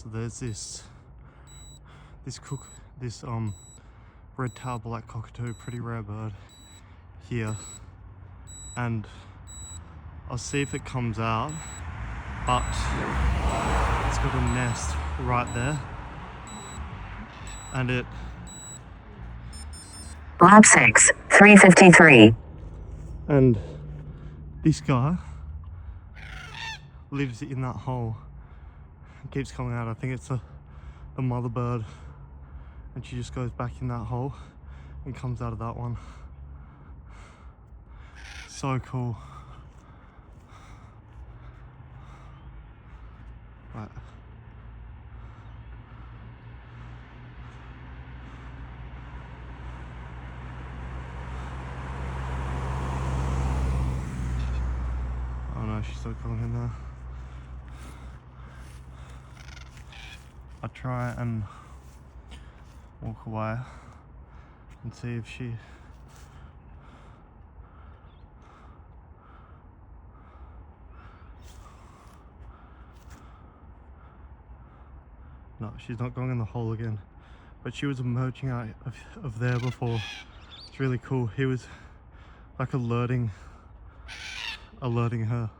So there's this red-tailed black cockatoo, pretty rare bird here, and I'll see if it comes out, but it's got a nest right there, and it lap 6 353, and this guy lives in that hole and keeps coming out. I think it's the mother bird, and she just goes back in that hole and comes out of that one. So cool. Right. Oh no, she's still coming in there. I try and walk away and see if she no, she's not going in the hole again, but she was emerging out of there before. It's really cool. He was like alerting her.